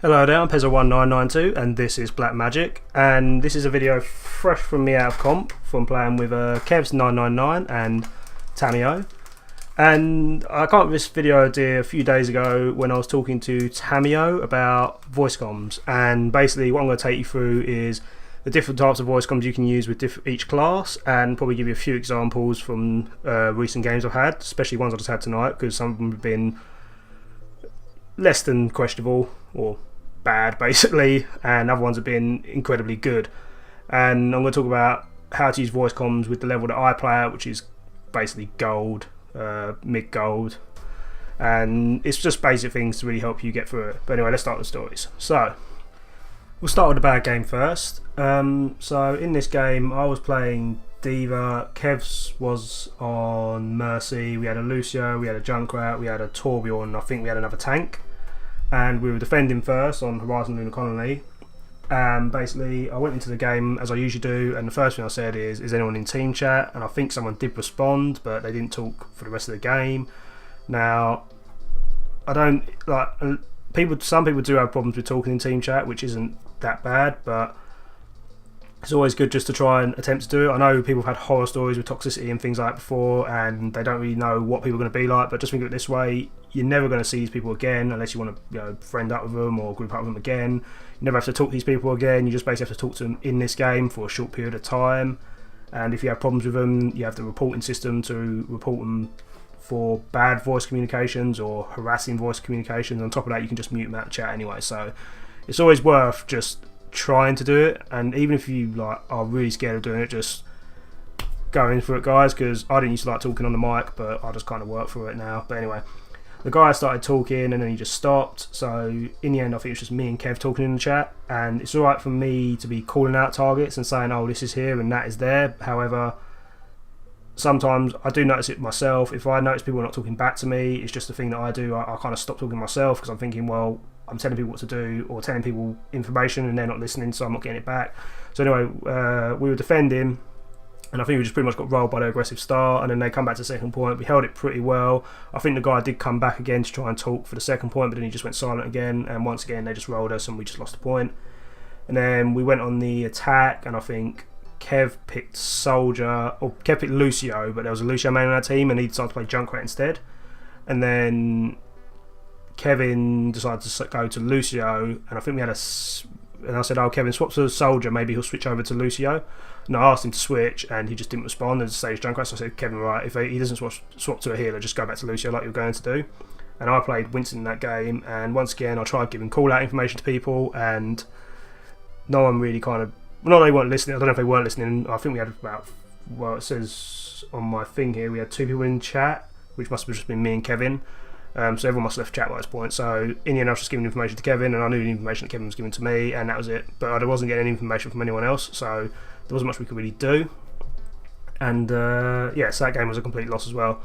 Hello there, I'm Pezza1992 and this is Black Magic, and this is a video fresh from me out of comp from playing with Kevs999 and Tamio. And I got this video idea a few days ago when I was talking to Tamio about voice comms, and basically what I'm going to take you through is the different types of voice comms you can use with each class, and probably give you a few examples from recent games I've had, especially ones I just had tonight, because some of them have been less than questionable or bad basically, and other ones have been incredibly good. And I'm going to talk about how to use voice comms with the level that I play at, which is basically gold, mid gold, and it's just basic things to really help you get through it. But anyway, let's start with the stories. So we'll start with the bad game first. So in this game I was playing Diva, Kevs was on Mercy, we had a Lucio, we had a Junkrat, we had a Torbjorn, I think we had another tank, and we were defending first on Horizon Lunar Colony. Basically I went into the game as I usually do, and the first thing I said is anyone in team chat, and I think someone did respond but they didn't talk for the rest of the game. Now I don't like some people do have problems with talking in team chat, which isn't that bad, but it's always good just to try and attempt to do it. I know people have had horror stories with toxicity and things like that before, and they don't really know what people are going to be like, but just think of it this way: you're never going to see these people again unless you want to friend up with them or group up with them again. You never have to talk to these people again, you just basically have to talk to them in this game for a short period of time, and if you have problems with them you have the reporting system to report them for bad voice communications or harassing voice communications. On top of that, you can just mute them out of chat anyway, so it's always worth just trying to do it. And even if you are really scared of doing it, just go in for it, guys, because I didn't used to like talking on the mic, but I just kind of work through it now. But anyway, the guy started talking and then he just stopped, so in the end I think it was just me and Kev talking in the chat, and it's alright for me to be calling out targets and saying, oh, this is here and that is there. However, sometimes I do notice it myself. If I notice people are not talking back to me, it's just a thing that I do. I kind of stop talking myself, because I'm thinking, well, I'm telling people what to do or telling people information and they're not listening, so I'm not getting it back. So anyway, we were defending, and I think we just pretty much got rolled by the aggressive start, and then they come back to the second point. We held it pretty well. I think the guy did come back again to try and talk for the second point, but then he just went silent again, and once again they just rolled us and we just lost the point. And then we went on the attack, and I think Kev picked Lucio, but there was a Lucio man in our team and he decided to play Junkrat instead. And then Kevin decided to go to Lucio, and I think we had and I said, oh, Kevin, swap to a soldier, maybe he'll switch over to Lucio. And I asked him to switch and he just didn't respond and say he's Junkrat. So I said, Kevin, right, if he doesn't swap to a healer, just go back to Lucio like you're going to do. And I played Winston in that game, and once again I tried giving call out information to people, and no one really not they weren't listening. I don't know if they weren't listening. I think we had about, well, it says on my thing here we had 2 people in chat, which must have just been me and Kevin. So everyone must have left chat by this point. So in the end I was just giving information to Kevin, and I knew the information that Kevin was giving to me, and that was it. But I wasn't getting any information from anyone else, so there wasn't much we could really do. And yeah, so that game was a complete loss as well.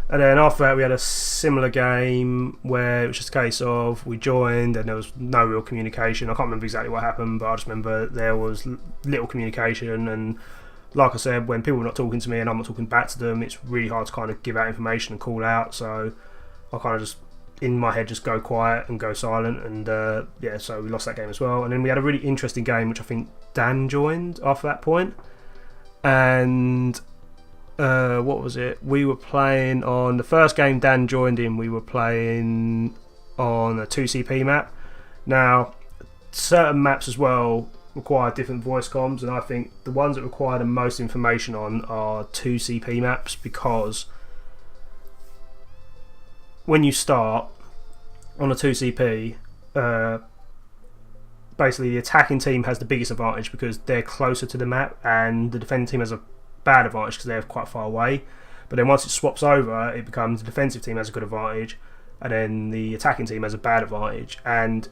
And then after that we had a similar game where it was just a case of we joined and there was no real communication. I can't remember exactly what happened, but I just remember there was little communication, and like I said, when people are not talking to me and I'm not talking back to them, it's really hard to kind of give out information and call out. So I kind of just in my head just go quiet and go silent, and yeah, so we lost that game as well. And then we had a really interesting game which I think Dan joined after that point, and what was it? We were playing on the first game Dan joined in, we were playing on a 2CP map. Now certain maps as well require different voice comms, and I think the ones that require the most information on are 2CP maps, because when you start on a 2CP, basically the attacking team has the biggest advantage because they're closer to the map, and the defending team has a bad advantage because they're quite far away. But then once it swaps over, it becomes the defensive team has a good advantage, and then the attacking team has a bad advantage. And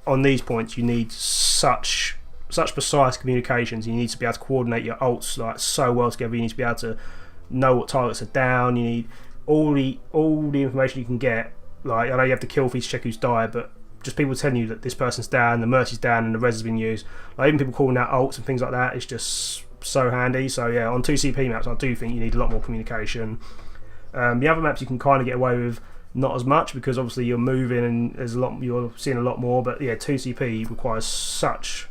on these points you need such precise communications. You need to be able to coordinate your ults so well together. You need to be able to know what targets are down. You need all the information you can get. I know you have the kill feed to check who's died, but just people telling you that this person's down, the mercy's down, and the res has been used. Even people calling out ults and things like that, it's just so handy. So yeah, on 2CP maps I do think you need a lot more communication. The other maps you can kind of get away with not as much, because obviously you're moving and there's you're seeing a lot more. But yeah, 2CP requires such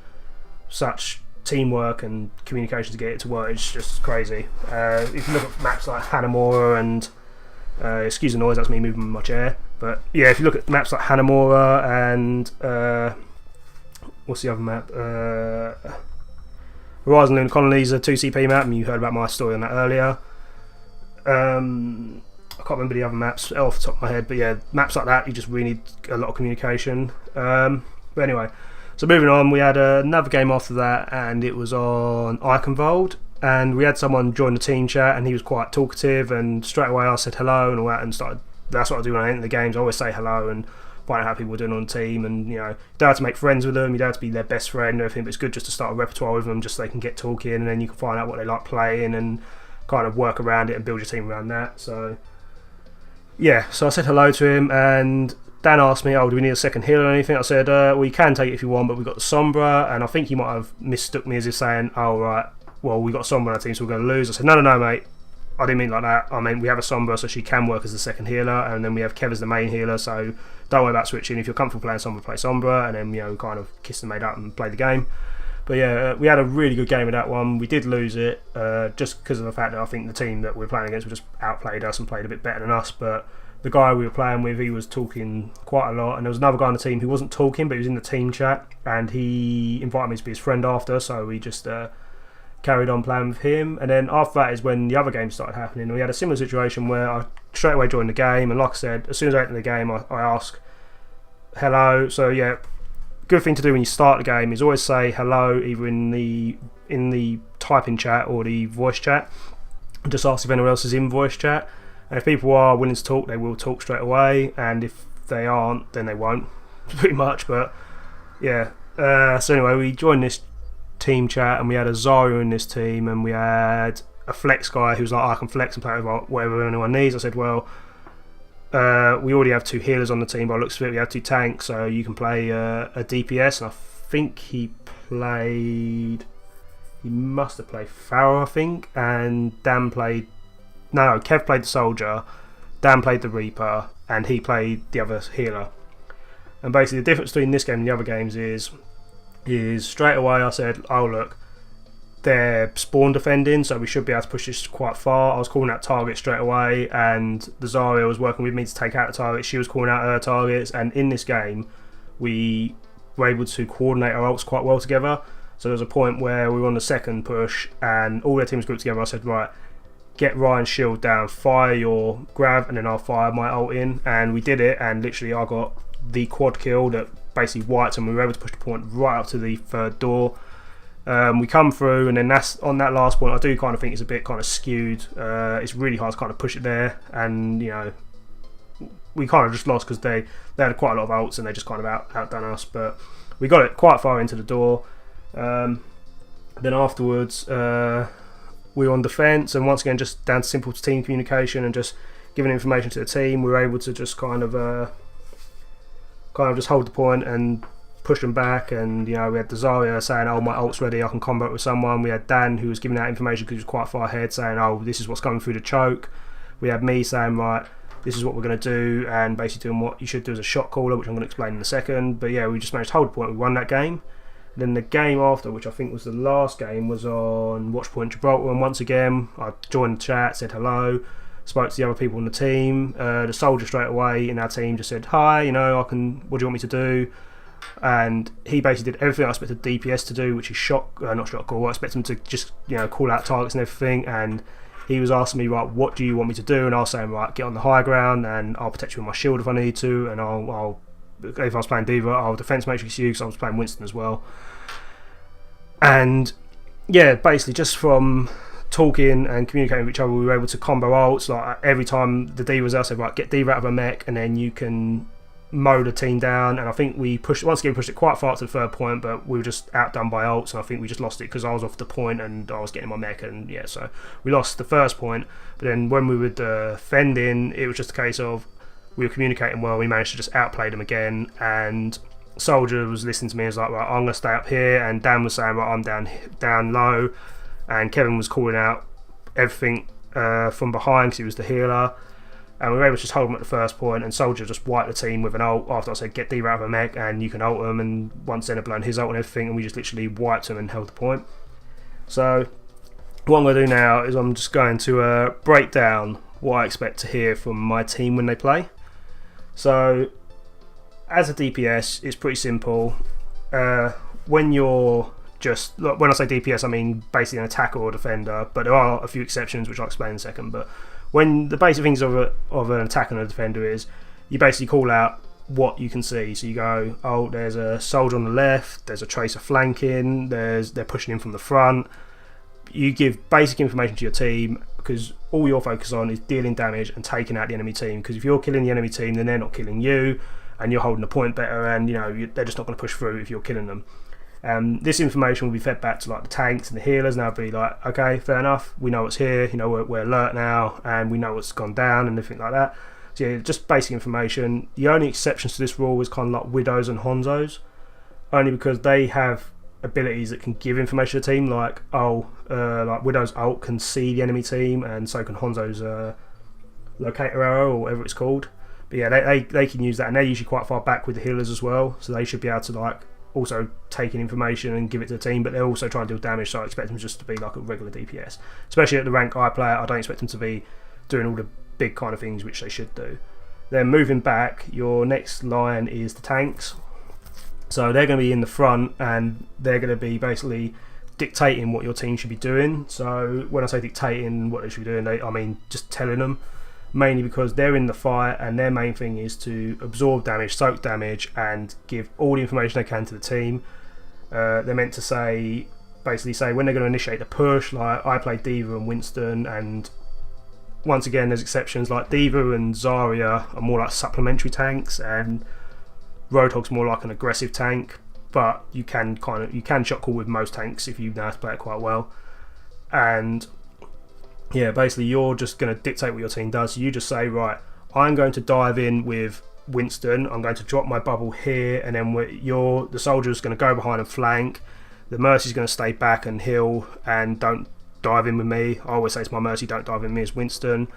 teamwork and communication to get it to work. It's just crazy. If you look at maps like Hanamura and excuse the noise, that's me moving my chair. But yeah, if you look at maps like Hanamura and what's the other map? Horizon Lunar Colonies, a 2CP map, and you heard about my story on that earlier. I can't remember the other maps off the top of my head, but yeah, maps like that, you just really need a lot of communication. But anyway, so moving on, we had another game after that, and it was on Eichenwald, and we had someone join the team chat, and he was quite talkative, and straight away I said hello and all that, and started. That's what I do when I enter the games. I always say hello and find out how people are doing on the team, and you know, you don't have to make friends with them, you don't have to be their best friend and everything, but it's good just to start a repertoire with them, just so they can get talking, and then you can find out what they like playing and kind of work around it and build your team around that. So yeah, so I said hello to him, and Dan asked me, oh, do we need a second healer or anything? I said, well, you can take it if you want, but we've got the Sombra, and I think he might have mistook me as if saying, oh right, well, we got Sombra on our team, so we're going to lose. I said, no, mate, I didn't mean like that. I mean, we have a Sombra, so she can work as the second healer, and then we have Kev as the main healer, so don't worry about switching. If you're comfortable playing Sombra, play Sombra, and then, you know, kind of kissed and made up and played the game. But yeah, we had a really good game of that one. We did lose it, just because of the fact that I think the team that we were playing against were just outplayed us and played a bit better than us. But the guy we were playing with, he was talking quite a lot, and there was another guy on the team who wasn't talking, but he was in the team chat, and he invited me to be his friend after, so we just carried on playing with him. And then after that is when the other games started happening. We had a similar situation where I straight away joined the game, and like I said, as soon as I entered the game, I ask hello. So yeah, good thing to do when you start the game is always say hello, either in the typing chat or the voice chat, and just ask if anyone else is in voice chat. And if people are willing to talk, they will talk straight away, and if they aren't, then they won't, pretty much. But yeah, so anyway, we joined this team chat, and we had a Zarya in this team, and we had a flex guy who's like, I can flex and play with whatever anyone needs. I said, well, we already have 2 healers on the team by the looks of it. We have 2 tanks, so you can play a DPS, and I think he must have played Pharaoh, I think, and Dan played, no, Kev played the soldier, Dan played the Reaper, and he played the other healer. And basically the difference between this game and the other games is straight away I said, oh look, they're spawn defending, so we should be able to push this quite far. I was calling out targets straight away, and the Zarya was working with me to take out the targets. She was calling out her targets, and in this game we were able to coordinate our ults quite well together. So there was a point where we were on the second push, and all their teams grouped together. I said, right, get Ryan's shield down, fire your grab, and then I'll fire my ult in. And we did it, and literally I got the quad kill that basically wiped, and we were able to push the point right up to the third door. We come through, and then that's on that last point. I do kind of think it's a bit kind of skewed. It's really hard to kind of push it there, and you know, we kind of just lost because they had quite a lot of ults, and they just kind of outdone us. But we got it quite far into the door. Then afterwards, we were on defence, and once again, just down to simple team communication and just giving information to the team. We were able to just kind of just hold the point and push them back. And you know, we had the Zarya saying, oh, my ult's ready, I can combat with someone. We had Dan, who was giving out information because he was quite far ahead, saying, oh, this is what's coming through the choke. We had me saying, right, this is what we're going to do, and basically doing what you should do as a shot caller, which I'm going to explain in a second. But yeah, we just managed to hold the point. We won that game. Then the game after, which I think was the last game, was on Watchpoint Gibraltar, and once again I joined the chat, said hello, spoke to the other people on the team. The soldier straight away in our team just said, hi, you know, what do you want me to do? And he basically did everything I expected DPS to do, which is not shot call. I expected him to just, you know, call out targets and everything. And he was asking me, right, what do you want me to do? And I was saying, right, get on the high ground, and I'll protect you with my shield if I need to, and I'll if I was playing D.Va, I'll defense matrix you, because I was playing Winston as well. And yeah, basically just from talking and communicating with each other, we were able to combo ults. Like every time the D was there, I said, right, get D out of a mech, and then you can mow the team down. And I think we pushed it quite far to the third point, but we were just outdone by ults, and I think we just lost it because I was off the point and I was getting my mech, and yeah, so we lost the first point. But then when we were defending, it was just a case of we were communicating well. We managed to just outplay them again, and Soldier was listening to me and was like, right, I'm going to stay up here, and Dan was saying, right, I'm down low, and Kevin was calling out everything from behind because he was the healer. and we were able to just hold them at the first point, and Soldier just wiped the team with an ult after I said get D out of a mech and you can ult them, and once then blown his ult and everything, and we just literally wiped them and held the point. So what I'm going to do now is I'm just going to break down what I expect to hear from my team when they play. So as a DPS, it's pretty simple. When you're just, when I say DPS, I mean basically an attacker or defender, but there are a few exceptions which I'll explain in a second. But when the basic things of an attacker and a defender is, you basically call out what you can see. So you go, oh, there's a soldier on the left, there's a tracer flanking, they're pushing in from the front. You give basic information to your team, because all you're focused on is dealing damage and taking out the enemy team, because if you're killing the enemy team, then they're not killing you, and you're holding the point better, and they're just not going to push through if you're killing them. This information will be fed back to like the tanks and the healers, and they'll be like, okay, fair enough, we know what's here, we're alert now, and we know what's gone down and everything like that. So yeah, just basic information. The only exceptions to this rule is kind of like Widows and Honzos, only because they have abilities that can give information to the team, like like Widow's ult can see the enemy team, and so can Honzo's locator arrow or whatever it's called. But yeah, they can use that, and they're usually quite far back with the healers as well, so they should be able to like also take in information and give it to the team, but they're also trying to deal damage, so I expect them just to be like a regular DPS. Especially at the rank I play at, I don't expect them to be doing all the big kind of things which they should do. Then moving back, your next line is the tanks. So they're going to be in the front, and they're going to be basically dictating what your team should be doing. So when I say dictating what they should be doing, I mean just telling them, mainly because they're in the fight and their main thing is to absorb damage, soak damage, and give all the information they can to the team. They're meant to basically say when they're going to initiate the push. Like I play D.Va and Winston, and once again there's exceptions, like D.Va and Zarya are more like supplementary tanks, and Roadhog's more like an aggressive tank, but you can shot call with most tanks if you know how to play it quite well. And yeah, basically you're just going to dictate what your team does. So you just say, right, I'm going to dive in with Winston, I'm going to drop my bubble here, and then the soldier's going to go behind and flank, the Mercy's going to stay back and heal and don't dive in with me. I always say to my Mercy, don't dive in with me as Winston.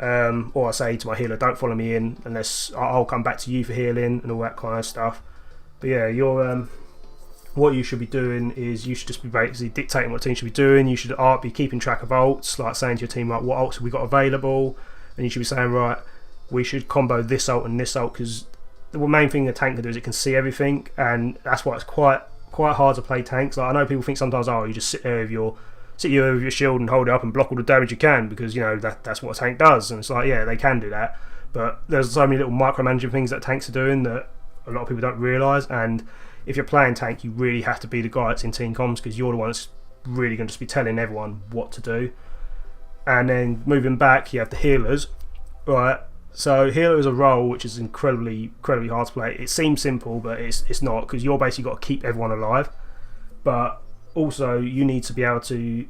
Or I say to my healer, don't follow me in unless I'll come back to you for healing and all that kind of stuff. But yeah, what you should be doing is you should just be basically dictating what the team should be doing. You should be keeping track of ults, like saying to your team, right, what ults have we got available, and you should be saying, right, we should combo this ult and this ult, because the main thing the tank can do is it can see everything, and that's why it's quite hard to play tanks. Like I know people think sometimes, oh, you just sit with your shield and hold it up and block all the damage you can, because that's what a tank does. And it's like, yeah, they can do that, but there's so many little micromanaging things that tanks are doing that a lot of people don't realise. And if you're playing tank, you really have to be the guy that's in team comms, because you're the one that's really going to just be telling everyone what to do. And then moving back, you have the healers, right? So healer is a role which is incredibly hard to play. It seems simple, but it's not, because you're basically got to keep everyone alive, but also you need to be able to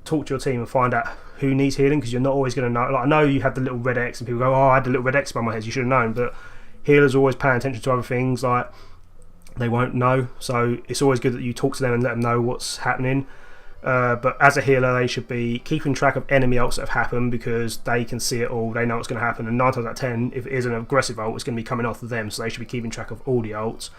talk to your team and find out who needs healing, because you're not always going to know. Like I know you have the little red X and people go, oh, I had the little red X by my head, you should have known, but healers are always paying attention to other things, like they won't know, so it's always good that you talk to them and let them know what's happening. But as a healer, they should be keeping track of enemy ults that have happened, because they can see it all, they know what's going to happen, and 9 times out of 10, if it is an aggressive ult, it's going to be coming off of them, so they should be keeping track of all the ults.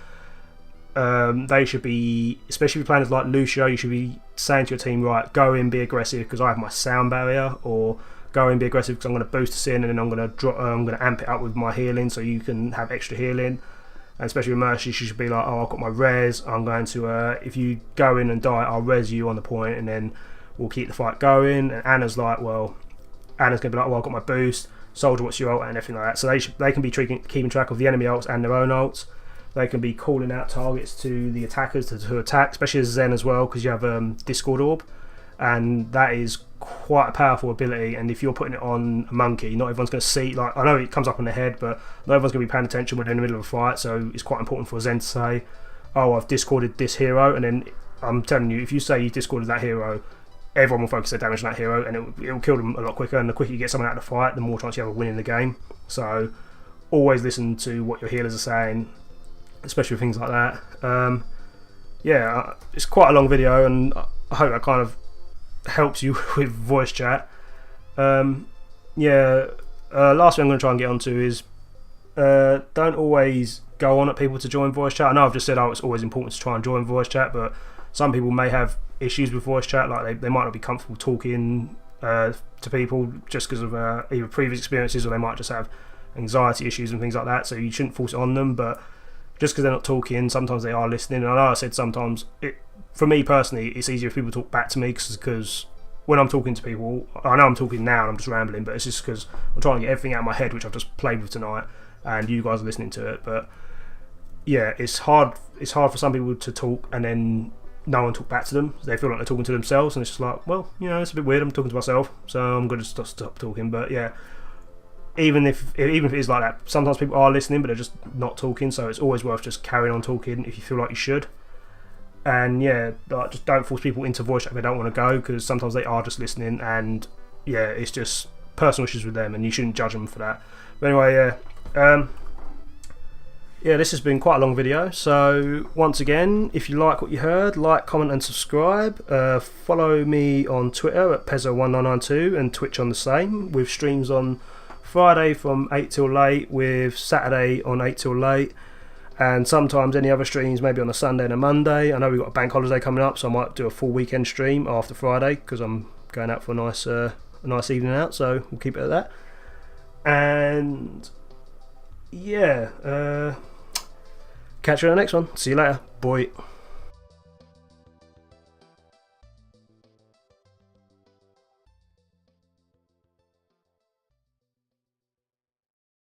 They should be, especially if you're playing as like Lucio, you should be saying to your team, right, go in, be aggressive because I have my sound barrier, or go in, be aggressive because I'm going to boost us in, and then I'm going to amp it up with my healing so you can have extra healing. And especially with Mercy, she should be like, oh, I've got my res, I'm going to, if you go in and die, I'll res you on the point, and then we'll keep the fight going. And Anna's like, well, Anna's going to be like, well, I've got my boost, Soldier, what's your ult, and everything like that. So they can be keeping track of the enemy ults and their own ults. They can be calling out targets to the attackers to attack, especially as Zen as well, because you have Discord Orb, and that is quite a powerful ability. And if you're putting it on a monkey, not everyone's going to see, like I know it comes up on the head, but not everyone's going to be paying attention when they're in the middle of a fight, so it's quite important for Zen to say, oh, I've discorded this hero, and then I'm telling you, if you say you discorded that hero, everyone will focus their damage on that hero, and it'll kill them a lot quicker, and the quicker you get someone out of the fight, the more chance you have of winning the game. So always listen to what your healers are saying, especially with things like that. Yeah, it's quite a long video, and I hope that kind of helps you with voice chat. Yeah, last thing I'm going to try and get onto is don't always go on at people to join voice chat. I know I've just said it's always important to try and join voice chat, but some people may have issues with voice chat, like they might not be comfortable talking to people just because of either previous experiences, or they might just have anxiety issues and things like that, so you shouldn't force it on them. But just because they're not talking, sometimes they are listening. And I know I said sometimes, for me personally, it's easier if people talk back to me, because when I'm talking to people, I know I'm talking now and I'm just rambling, but it's just because I'm trying to get everything out of my head, which I've just played with tonight, and you guys are listening to it. But yeah, it's hard for some people to talk and then no one talk back to them. They feel like they're talking to themselves, and it's just like, well, it's a bit weird, I'm talking to myself, so I'm going to stop talking. But yeah, even if it is like that, sometimes people are listening but they're just not talking, so it's always worth just carrying on talking if you feel like you should. And yeah, like, just don't force people into voice chat if they don't want to go, because sometimes they are just listening, and yeah, it's just personal issues with them and you shouldn't judge them for that. But anyway, this has been quite a long video, so once again, if you like what you heard, like, comment and subscribe. Follow me on Twitter at Pezzo1992 and Twitch on the same, with streams on Friday from 8 till late, with Saturday on 8 till late, and sometimes any other streams maybe on a Sunday and a Monday. I know we've got a bank holiday coming up, so I might do a full weekend stream after Friday, because I'm going out for a nice evening out, so we'll keep it at that. And yeah, catch you on the next one. See you later. Bye.